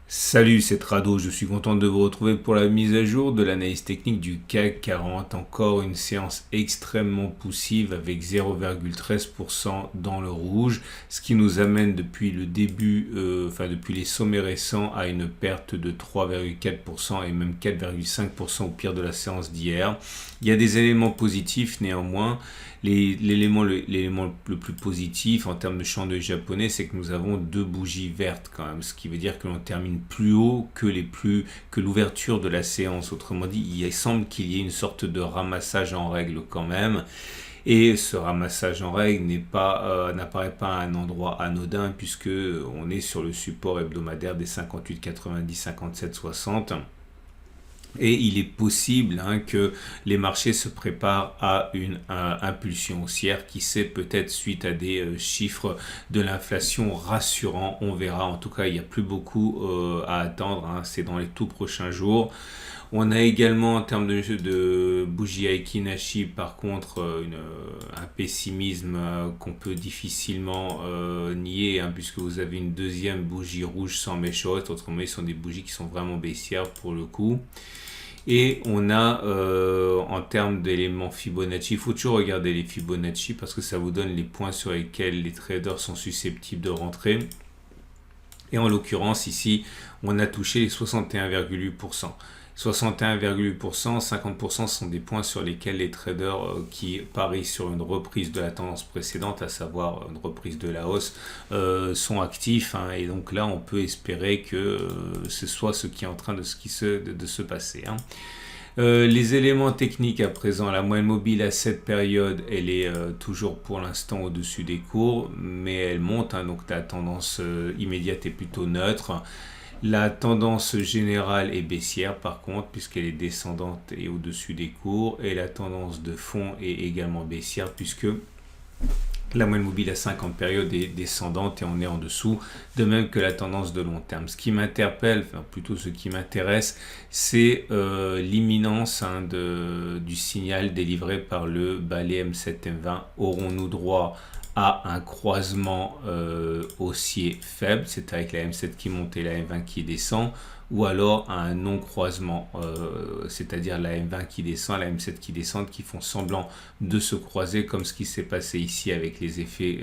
Salut, c'est Trado, je suis content de vous retrouver pour la mise à jour de l'analyse technique du CAC 40. Encore une séance extrêmement poussive avec 0,13% dans le rouge, ce qui nous amène depuis le début, depuis les sommets récents à une perte de 3,4% et même 4,5% au pire de la séance d'hier. Il y a des éléments positifs néanmoins. L'élément le plus positif en termes de champ d'œil japonais, c'est que nous avons deux bougies vertes quand même, ce qui veut dire que l'on termine plus haut que l'ouverture de la séance. Autrement dit, il semble qu'il y ait une sorte de ramassage en règle quand même. Et ce ramassage en règle n'apparaît pas à un endroit anodin puisque on est sur le support hebdomadaire des 58, 90, 57, 60. Et il est possible que les marchés se préparent à une impulsion haussière, qui sait, peut-être suite à des chiffres de l'inflation rassurants. On verra. En tout cas, il n'y a plus beaucoup à attendre. C'est dans les tout prochains jours. On a également, en termes de bougie Aiki Nashi, par contre, un pessimisme qu'on peut difficilement nier, puisque vous avez une deuxième bougie rouge sans mèche haute. Autrement, ce sont des bougies qui sont vraiment baissières pour le coup. Et on a, en termes d'éléments Fibonacci, il faut toujours regarder les Fibonacci parce que ça vous donne les points sur lesquels les traders sont susceptibles de rentrer. Et en l'occurrence, ici, on a touché les 61,8%. 61,8%, 50% sont des points sur lesquels les traders qui parient sur une reprise de la tendance précédente, à savoir une reprise de la hausse, sont actifs. Et donc là, on peut espérer que ce soit ce qui est en train de se passer. Les éléments techniques à présent, la moyenne mobile à cette période, elle est toujours pour l'instant au-dessus des cours, mais elle monte, donc la tendance immédiate est plutôt neutre. La tendance générale est baissière par contre, puisqu'elle est descendante et au-dessus des cours, et la tendance de fond est également baissière puisque la moyenne mobile à 50 périodes est descendante et on est en dessous, de même que la tendance de long terme. Ce qui m'interpelle, plutôt ce qui m'intéresse, c'est l'imminence du signal délivré par le balai M7-M20. Aurons-nous droit à un croisement haussier faible, c'est avec la M7 qui monte et la M20 qui descend, ou alors à un non-croisement, c'est-à-dire la M20 qui descend, la M7 qui descend, qui font semblant de se croiser, comme ce qui s'est passé ici avec les effets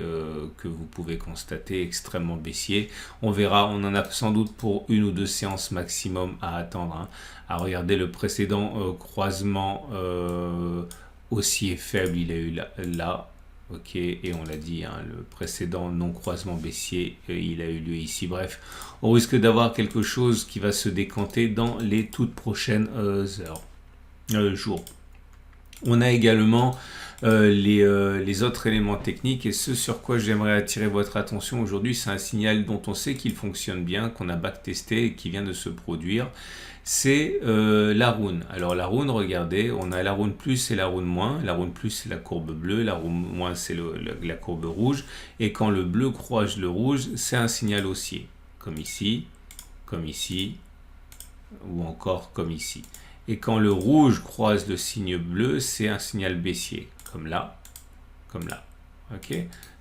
que vous pouvez constater, extrêmement baissiers. On verra, on en a sans doute pour une ou deux séances maximum à attendre, à regarder le précédent croisement haussier faible, il a eu là. Ok, et on l'a dit, le précédent non-croisement baissier, il a eu lieu ici. Bref, on risque d'avoir quelque chose qui va se décanter dans les toutes prochaines jours. On a également les autres éléments techniques, et ce sur quoi j'aimerais attirer votre attention aujourd'hui, c'est un signal dont on sait qu'il fonctionne bien, qu'on a backtesté et qui vient de se produire. C'est la rune. Alors la rune, regardez, on a la rune plus et la rune moins. La rune plus, c'est la courbe bleue, la rune moins, c'est la courbe rouge. Et quand le bleu croise le rouge, c'est un signal haussier, comme ici, ou encore comme ici. Et quand le rouge croise le signe bleu, c'est un signal baissier, comme là. Ok.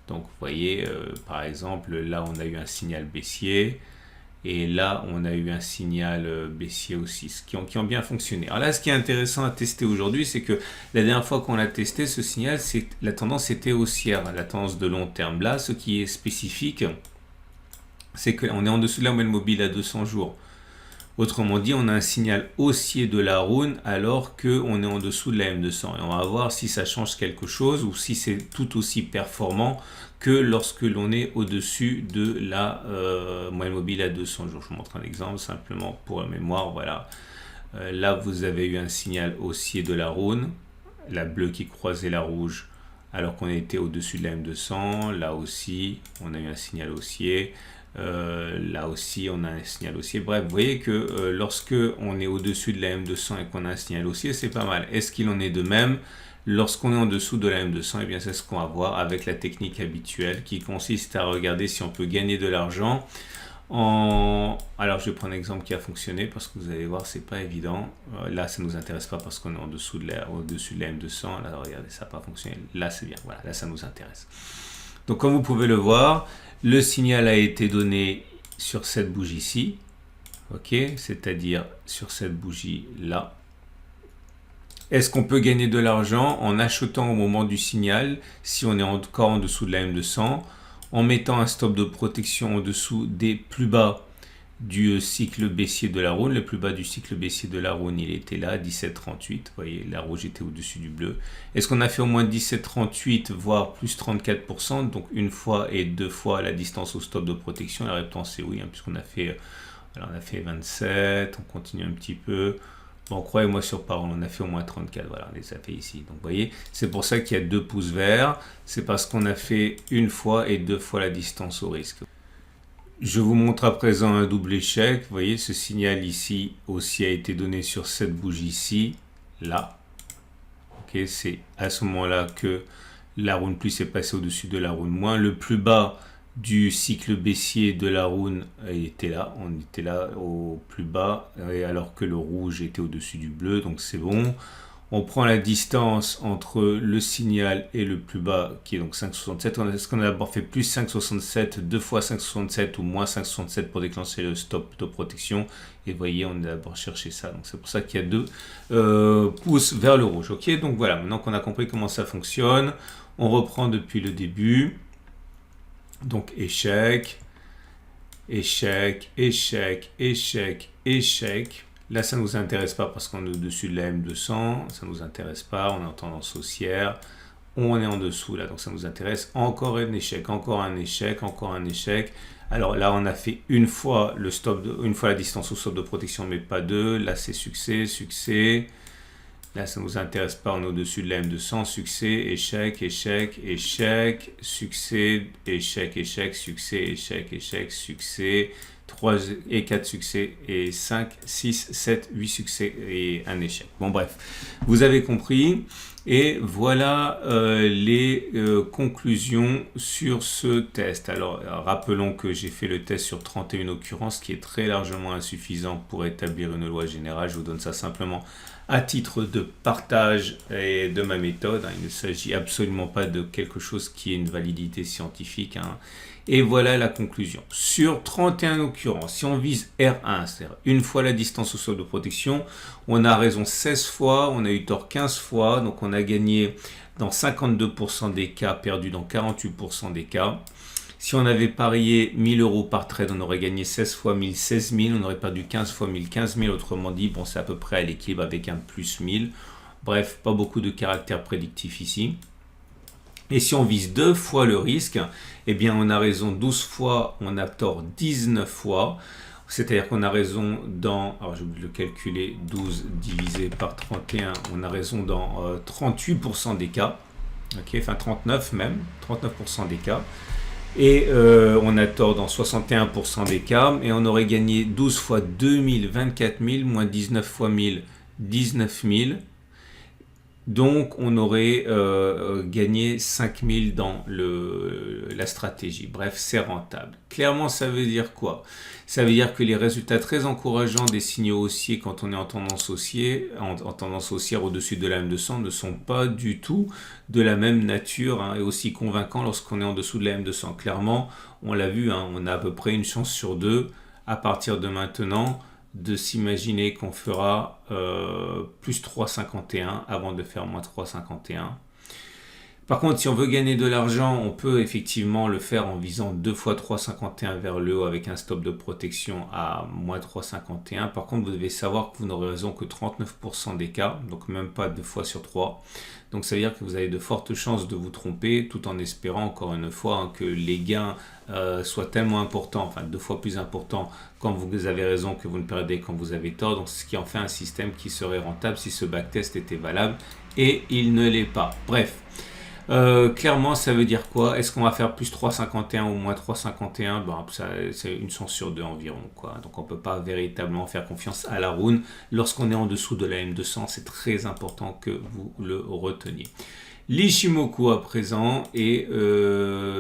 Donc vous voyez, par exemple, là on a eu un signal baissier. Et là, on a eu un signal baissier aussi, qui ont bien fonctionné. Alors là, ce qui est intéressant à tester aujourd'hui, c'est que la dernière fois qu'on a testé ce signal, la tendance était haussière, la tendance de long terme. Là, ce qui est spécifique, c'est qu'on est en dessous de la moyenne mobile à 200 jours. Autrement dit, on a un signal haussier de la rune alors qu'on est en dessous de la M200. Et on va voir si ça change quelque chose ou si c'est tout aussi performant que lorsque l'on est au-dessus de la moyenne mobile à 200 jours. Je vous montre un exemple simplement pour la mémoire. Voilà. Là, vous avez eu un signal haussier de la rune, la bleue qui croisait la rouge alors qu'on était au-dessus de la M200. Là aussi, on a eu un signal haussier. Là aussi on a un signal haussier. Bref, vous voyez que lorsque on est au-dessus de la M200 et qu'on a un signal haussier, c'est pas mal. Est-ce qu'il en est de même lorsqu'on est en dessous de la M200? Et bien c'est ce qu'on va voir avec la technique habituelle qui consiste à regarder si on peut gagner de l'argent alors je vais prendre un exemple qui a fonctionné parce que vous allez voir, c'est pas évident. Là ça nous intéresse pas parce qu'on est au-dessus de la M200. Là regardez, ça n'a pas fonctionné. Là c'est bien, voilà, là ça nous intéresse. Donc comme vous pouvez le voir, le signal a été donné sur cette bougie-ci. ok, c'est-à-dire sur cette bougie là. Est-ce qu'on peut gagner de l'argent en achetant au moment du signal, si on est encore en dessous de la M200, en mettant un stop de protection en dessous des plus bas du cycle baissier de la Rhône. Le plus bas du cycle baissier de la Rhône, il était là, 17,38. Vous voyez, la rouge était au-dessus du bleu. Est-ce qu'on a fait au moins 17,38, voire plus 34%, donc une fois et deux fois la distance au stop de protection? La réponse est oui, hein, puisqu'on a fait, alors on a fait 27, on continue un petit peu. Bon, croyez-moi sur parole, on a fait au moins 34, voilà, on les a fait ici. Donc, vous voyez, c'est pour ça qu'il y a 2 pouces verts, c'est parce qu'on a fait une fois et deux fois la distance au risque. Je vous montre à présent un double échec. Vous voyez, ce signal ici aussi a été donné sur cette bougie-ci, là. Ok, c'est à ce moment-là que la Rhône plus est passée au-dessus de la Rhône moins. Le plus bas du cycle baissier de la Rhône était là. On était là au plus bas, alors que le rouge était au-dessus du bleu, donc c'est bon. On prend la distance entre le signal et le plus bas, qui est donc 5,67. Est-ce qu'on a d'abord fait plus 5,67, deux fois 5,67 ou moins 5,67 pour déclencher le stop de protection? Et vous voyez, on a d'abord cherché ça. Donc c'est pour ça qu'il y a 2 pouces vers le rouge. Ok, donc voilà, maintenant qu'on a compris comment ça fonctionne, on reprend depuis le début. Donc échec, échec, échec, échec, échec. Là, ça ne nous intéresse pas parce qu'on est au-dessus de la M200. Ça ne nous intéresse pas. On est en tendance haussière. On est en dessous là. Donc, ça nous intéresse. Encore un échec, encore un échec, encore un échec. Alors là, on a fait une fois le stop, une fois la distance au stop de protection, mais pas deux. Là, c'est succès, succès. Là, ça ne nous intéresse pas. On est au-dessus de la M200. Succès, échec, échec, échec, succès, échec, échec, succès, échec, échec, succès. 3 et 4 succès et 5, 6, 7, 8 succès et un échec. Bon bref, vous avez compris. Et voilà les conclusions sur ce test. Alors rappelons que j'ai fait le test sur 31 occurrences, qui est très largement insuffisant pour établir une loi générale. Je vous donne ça simplement à titre de partage et de ma méthode. Il ne s'agit absolument pas de quelque chose qui ait une validité scientifique. Et voilà la conclusion. Sur 31 occurrences, si on vise R1, c'est-à-dire une fois la distance au sol de protection, on a raison 16 fois, on a eu tort 15 fois, donc on a gagné dans 52% des cas, perdu dans 48% des cas. Si on avait parié 1000 € par trade, on aurait gagné 16 fois 1000, 16 000, on aurait perdu 15 fois 1000, 15 000, autrement dit, bon, c'est à peu près à l'équilibre avec un plus 1000. Bref, pas beaucoup de caractère prédictif ici. Et si on vise 2 fois le risque, eh bien on a raison 12 fois, on a tort 19 fois. C'est-à-dire qu'on a raison dans, alors j'ai oublié de le calculer, 12 divisé par 31, on a raison dans 38% des cas. Okay, enfin 39 même, 39% des cas. Et on a tort dans 61% des cas. Et on aurait gagné 12 fois 2000, 24 000, moins 19 fois 1000, 19 000. Donc, on aurait gagné 5000 dans la stratégie. Bref, c'est rentable. Clairement, ça veut dire quoi? Ça veut dire que les résultats très encourageants des signaux haussiers quand on est en tendance haussière, au-dessus de la M200 ne sont pas du tout de la même nature et aussi convaincants lorsqu'on est en dessous de la M200. Clairement, on l'a vu, on a à peu près une chance sur 2 à partir de maintenant de s'imaginer qu'on fera plus 3,51 avant de faire moins 3,51. Par contre, si on veut gagner de l'argent, on peut effectivement le faire en visant 2 fois 3,51 vers le haut avec un stop de protection à moins 3,51. Par contre, vous devez savoir que vous n'aurez raison que 39% des cas, donc même pas 2 fois sur 3. Donc ça veut dire que vous avez de fortes chances de vous tromper, tout en espérant encore une fois que les gains soient tellement importants, enfin 2 fois plus importants quand vous avez raison que vous ne perdez quand vous avez tort. Donc ce qui en fait un système qui serait rentable si ce backtest était valable, et il ne l'est pas. Bref. Clairement, ça veut dire quoi? Est-ce qu'on va faire plus 3,51 ou moins 3,51? C'est une chance sur 2 environ, quoi. Donc on ne peut pas véritablement faire confiance à la Rhône lorsqu'on est en dessous de la M200. C'est très important que vous le reteniez. L'Ichimoku à présent et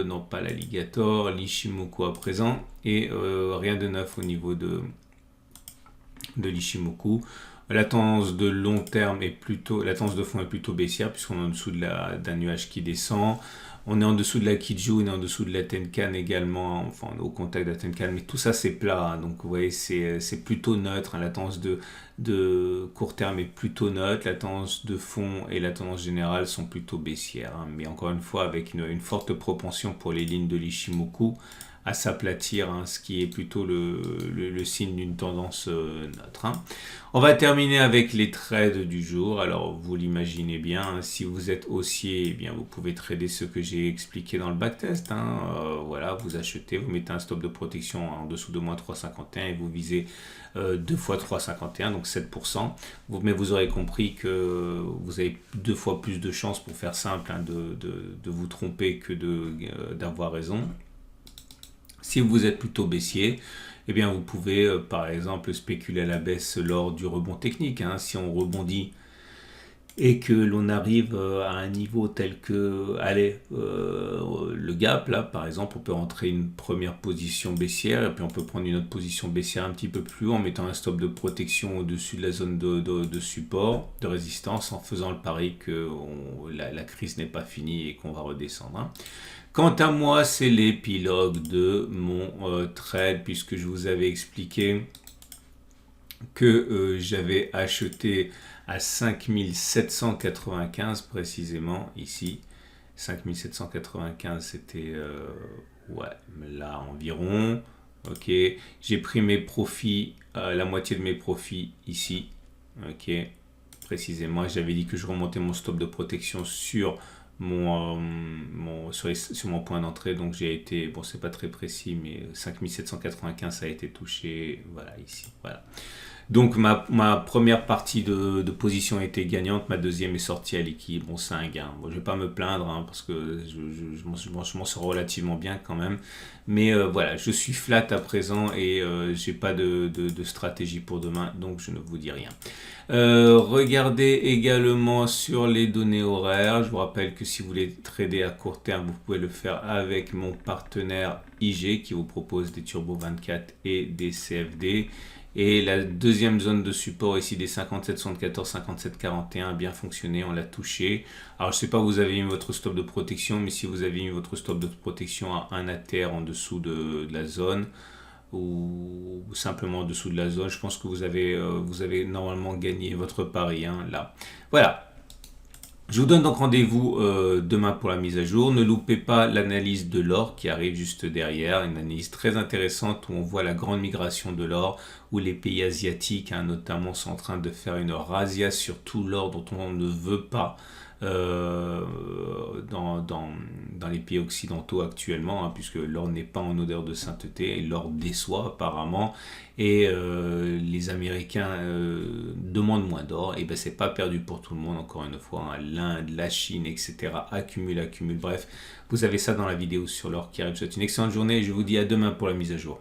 non pas l'alligator, l'Ichimoku à présent et rien de neuf au niveau de de l'Ichimoku. La tendance de long terme est plutôt, la tendance de fond est plutôt baissière puisqu'on est en dessous d'un nuage qui descend. On est en dessous de la Kijun, on est en dessous de la Tenkan également, enfin on est au contact de la Tenkan, mais tout ça c'est plat, hein. Donc vous voyez c'est plutôt neutre, hein. La tendance de court terme est plutôt neutre, la tendance de fond et la tendance générale sont plutôt baissières, hein. Mais encore une fois avec une forte propension pour les lignes de l'Ichimoku à s'aplatir, hein, ce qui est plutôt le signe d'une tendance neutre, hein. On va terminer avec les trades du jour. Alors vous l'imaginez bien, hein, si vous êtes haussier, eh bien vous pouvez trader ce que j'ai expliqué dans le backtest, hein. Voilà, vous achetez, vous mettez un stop de protection en dessous de moins 3,51 et vous visez 2 fois 3,51, donc 7%. Mais vous aurez compris que vous avez 2 fois plus de chances, pour faire simple, hein, de vous tromper que d'avoir raison. Si vous êtes plutôt baissier, eh bien vous pouvez par exemple spéculer à la baisse lors du rebond technique, hein. Si on rebondit et que l'on arrive à un niveau tel que, allez, le gap, là par exemple, on peut rentrer une première position baissière et puis on peut prendre une autre position baissière un petit peu plus haut en mettant un stop de protection au-dessus de la zone de support, de résistance, en faisant le pari que la crise n'est pas finie et qu'on va redescendre, hein. Quant à moi, c'est l'épilogue de mon trade, puisque je vous avais expliqué que j'avais acheté à 5795 précisément, ici. 5795, c'était ouais, là environ. Ok, j'ai pris mes profits, la moitié de mes profits ici. Ok, précisément, j'avais dit que je remontais mon stop de protection sur sur mon point d'entrée, donc j'ai été, bon c'est pas très précis, mais 5795 ça a été touché, voilà ici, voilà. Donc ma première partie de position a été gagnante, ma deuxième est sortie à l'équilibre, bon c'est un gain. Bon, je vais pas me plaindre, hein, parce que je m'en sors relativement bien quand même, mais voilà, je suis flat à présent et j'ai pas de stratégie pour demain, donc je ne vous dis rien. Regardez également sur les données horaires. Je vous rappelle que si vous voulez trader à court terme, vous pouvez le faire avec mon partenaire IG qui vous propose des Turbo 24 et des CFD. Et la deuxième zone de support ici des 57,74, 57,41 a bien fonctionné, on l'a touché. Alors je ne sais pas où vous avez mis votre stop de protection, mais si vous avez mis votre stop de protection à 1 ATR en dessous de la zone, ou simplement en dessous de la zone, je pense que vous avez normalement gagné votre pari, hein, là. Voilà. Je vous donne donc rendez-vous demain pour la mise à jour. Ne loupez pas l'analyse de l'or qui arrive juste derrière, une analyse très intéressante où on voit la grande migration de l'or, où les pays asiatiques, hein, notamment, sont en train de faire une razzia sur tout l'or dont on ne veut pas dans les pays occidentaux actuellement, hein, puisque l'or n'est pas en odeur de sainteté et l'or déçoit apparemment, et les Américains demandent moins d'or, et ben c'est pas perdu pour tout le monde, encore une fois, hein. L'Inde, la Chine, etc. accumulent, bref, vous avez ça dans la vidéo sur l'or qui arrive. Je vous souhaite une excellente journée et je vous dis à demain pour la mise à jour.